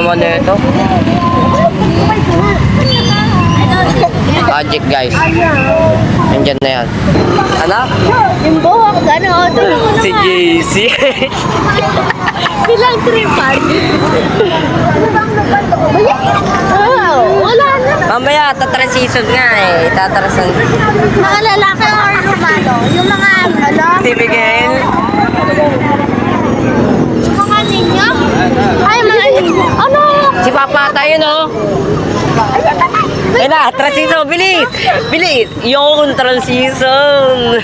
naman nito. Magic guys. Nandyan na yan. Anak? Yung buhok, gano'n. Si JC. Bilang tripan. Wala na. Mamaya, tatransition nga eh. Tatransition. Mga lalaki or rumano? Yung mga ano? Si Miguel. Mga ninyo? Ay, mga ninyo. Ano? Si Papa tayo no? Ayun na, transition, bilis! Bilis! Yung transition!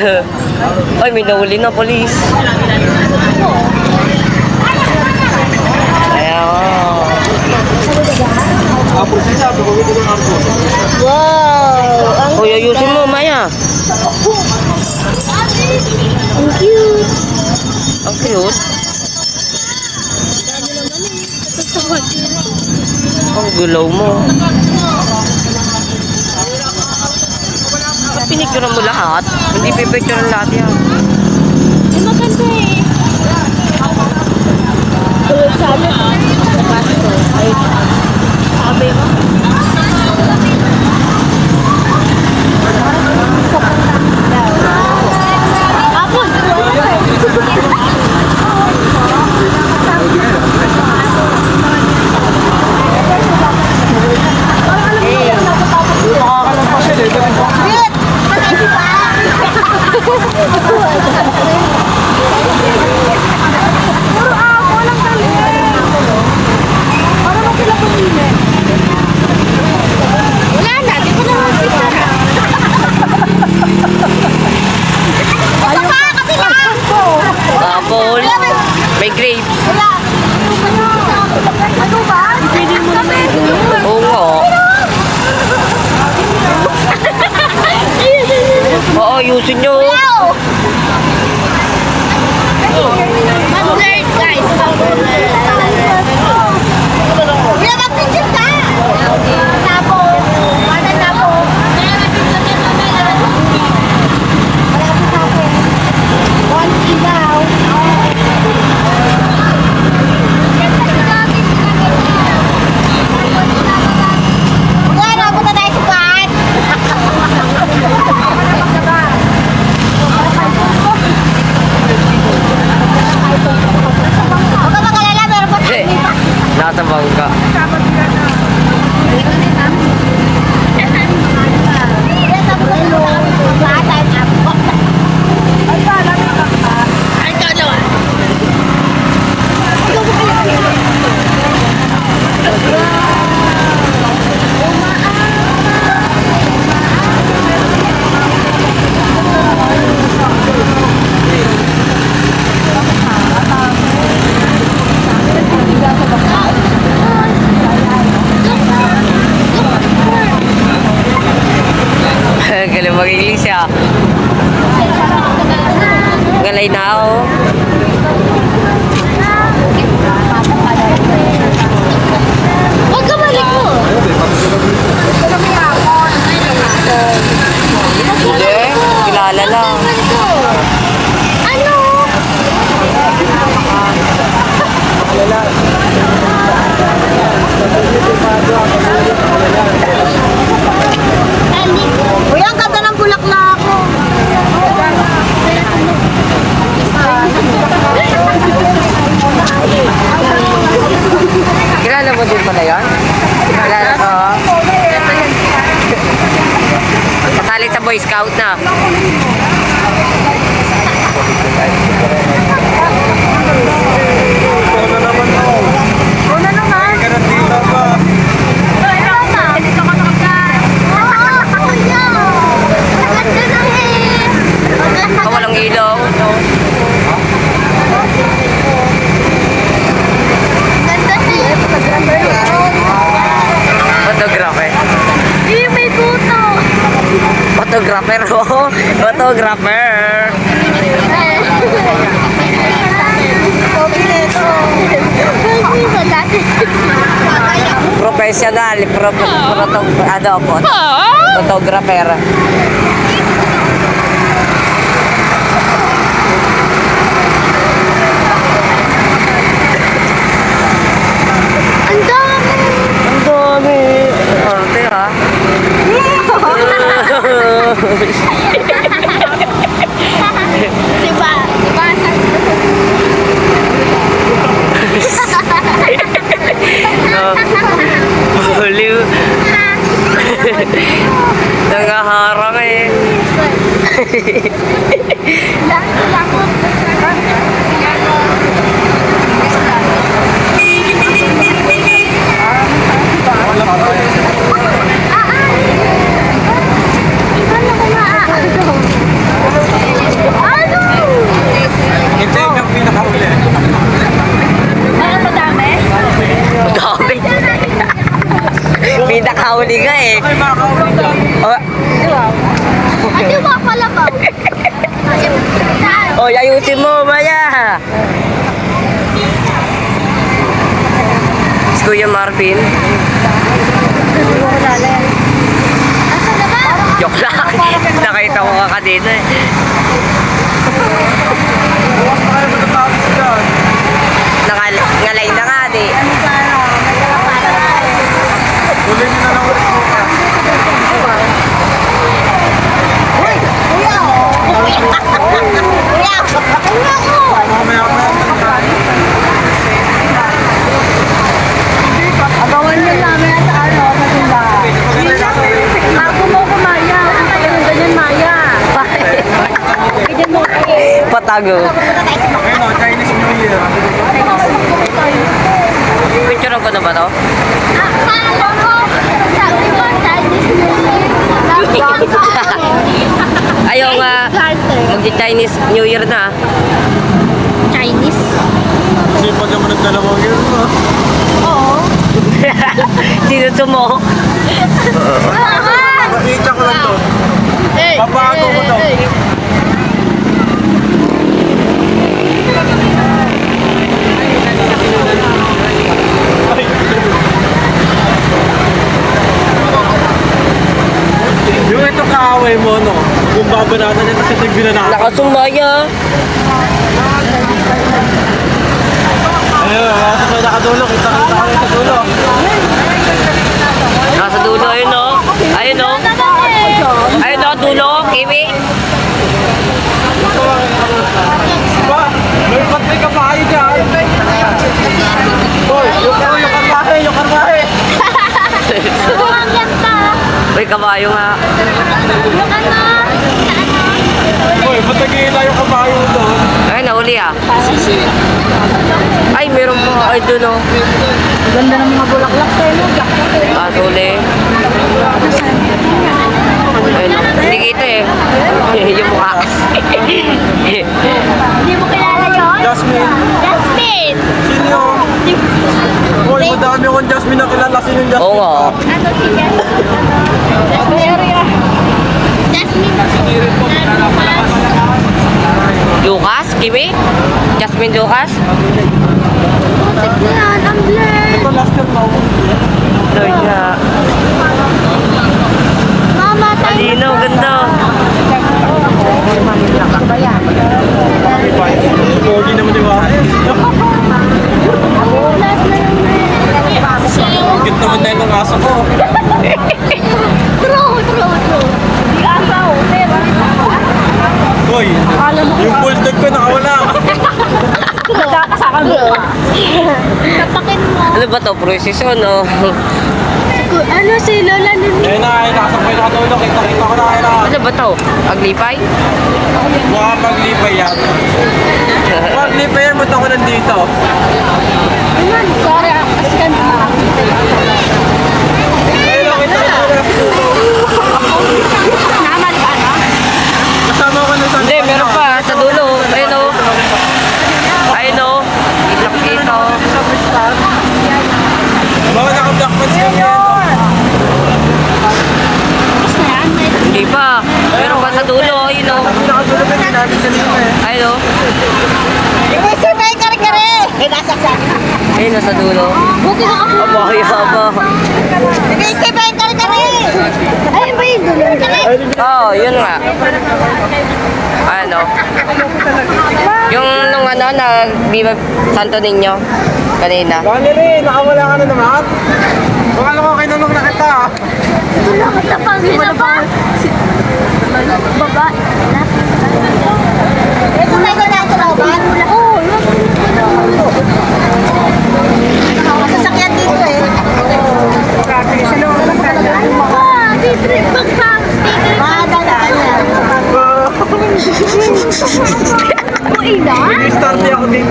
Ay, may nahuli na, polis. Ayan. Wow! Uy, ayusin mo, Maya. Ang cute. Ang cute. Ang gulaw mo. Pinicturean mo lahat. Hindi pipicturean lahat yan. Ay, maganda eh. Tulad sa amin. Ay, sabi mo. Hapon. Wala na, di ko na mag-picture. Apple. May grapes. Ano ba? Pwede mo na may Oo nga. Oo, ayusin nyo. Mag-learn guys. Kuya, mag-picture ka. Tapo. Mana tapo? One ilaw. Kuya, napunta tayo sa paan. Huwag ka mag-alala, meron pa Eh, nasa bangka. Galing mag-English siya. Galay na ako. Huwag ka balik mo. Hindi, kilala lang. Ano? Uy, ang ganda ng bulaklak ko. Kilala mo din pala yan? Kilala ko. Kasali sa Boy Scout na. Una naman. Walang ilaw. Photographer. May puto. Photographer oh. Photographer. Professional. Photographer. Ang dami! no. Buliw. Nangaharang eh. Ito yung pinakahuli. Madami. Pinakahuli ka eh. Ay, makakahuli ka. Oh, Ano ba pala ba? oh ayusin mo, Maya. Si Kuya Marvin. Asa na ba? Joke lang. Nakita ko ka dito eh. Bukas pa kayo matatapos dyan. Ngalay na nga di. Huli nyo na lang ulit bukas. Mamaya pa yan. Agawan nyo namin at ano, matunda. Ako mo kumaya. Ganyan, Maya. Ganyan mo kayo. Patago. Ayun o, Chinese New Year. Picture ko na ba to? Akala ko, sabi ko, Chinese New Year. Ayaw nga. Magdi-Chinese New Year na. Chinese? Hindi pa naman nagdalawang year mo. Oo. Sino sumo? Makita ko lang to. Babago mo to. Yung ito kaaway mo, no? Kung babanatan niya kasi ito yung binanatan. Nakasumaya. Ayun, nasa may nakadulo. Kita-kita ka rin sa dulo. Nasa dulo, ayun o. Ayun o. Ayun o, dulo. Kiwi. Ba? May patay ka pa kayo dyan. Boy, yung karmahe, yung karmahe. Ang ganda. Uy, kabayo nga. Yung ano? Boy, matagin na yung kabayo doon. Ay, nauli ah. Ay, meron pa. Ay, doon o. Ganda ng mga bulaklak kayo, no? Ah, suli. Ayun o. Hindi kita eh. Yung mukha. Hindi mo kilala yun? Jasmine. Jasmine! Sino yun? Boy, madami akong Jasmine na kilala. Sino yung Jasmine? Oo nga. Ano si Jasmine? Jasmine mo si Lucas? Kiwi? Jasmine Lucas? Putik na yan, ang blur. Ito last year na ako. Lord nga. Mama, tayo. Malinaw, ganda. Pogi naman di ba? Last na yung Cute naman tayo ng aso ko. True. Di asaw, pero. Boy, yung bulldog ko nakawala. Nagkakasakal mo. Tapakin mo. Ano ba to? Procession o? Ano si Lola Nini? Ayun na, ayun, nakasabay nakatulog. Kita ko na ayun na. Ano ba to? Aglipay? Mukha maglipay yan. Maglipay yan, ba't ako nandito? Sorry, kasi kanina. Ayun na, kita ko na. Naman ka, no? Kasama ko na sa... Hindi, meron pa. Sa dulo. Ayun o. Ayun o. Itlak-kita o. Baka naka-black pants kami yan. Hindi pa. Meron pa sa dulo. Ayun o. Nakatulog ka din namin kanina eh. Ayun o. Sabay kare-kare! Ayun o sa dulo. Buti na ako. Abay, haba. Sabay kare-kare! Ayun ba yung dulo? Oo, yun nga. Ano? Yung nung ano, nag-Viva Santo Niño kanina. Valerie, nakawala ka na naman? Baka naman kinunong na kita. Wala ka tapang. Sino ba? Babae. Ito na ikaw na ito, Roban? Oo. Sasakyan dito eh.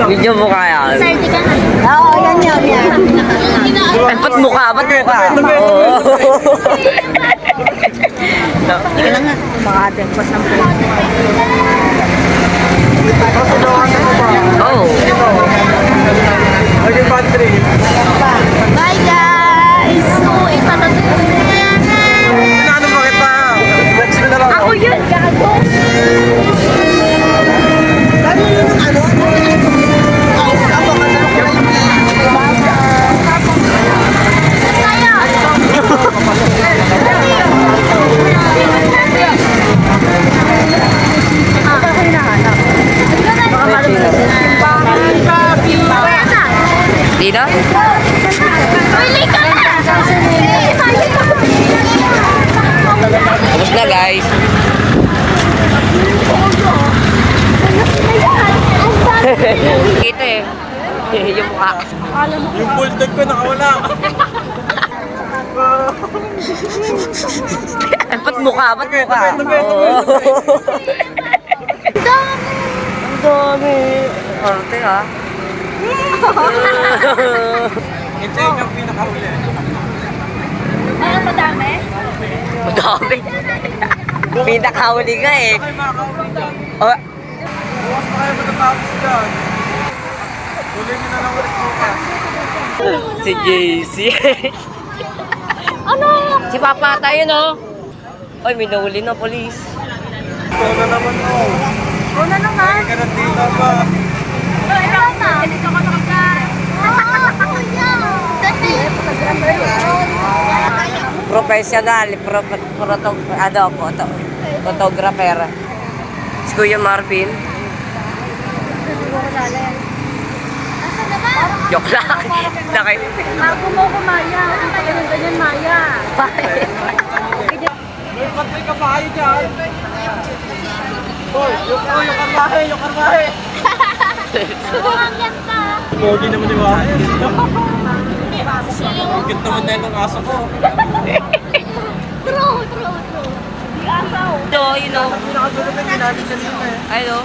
Video mo kaya. Salty ka na. Oo, yan. Ay, ba't mukha? Ba't mukha? Oo. Teka lang nga. Makatempos ng plate. Oh. Okay, pantry. Bye guys! Uwi pa na Ano bakit pa? Next na lang. Ako yun, gago! Di na? Uwi ka na! Tapos na guys. Ito eh. Yung mukha. Yung bulldog ko nakawala. Ay, ba't mukha? Ba't mukha? Oo. Ang dami. Arte ha? Ito yung pinakahuli. Ano madami? Madami. Pinakahuli ka eh. Okay, makakahuli dyan. Oh, Bukas pa kayo matatapos dyan. Huli nyo na lang ulit bukas. si JC. Ano? Si Papa tayo no? Ay, may nahuli na polis. Ikaw na naman mo. Una naman. Ka na dito ba? Ikaw na. Ganito ka nakagay. Oo, kuya. Dati. Professional, photographer. Si Kuya Marvin. Asan na ba? Joke lang. Nakay. Bago mo kumaya. Ang tagal ng ganyan, Maya. May pantry ka pa kayo dyan. Boy, yung karmahe, yung karmahe. Sumangyat ka. Pogi naman yung mga. Cute naman na itong aso ko. True. Ito, you know. Pinakagulo pa yung ginamit kanina eh. I know.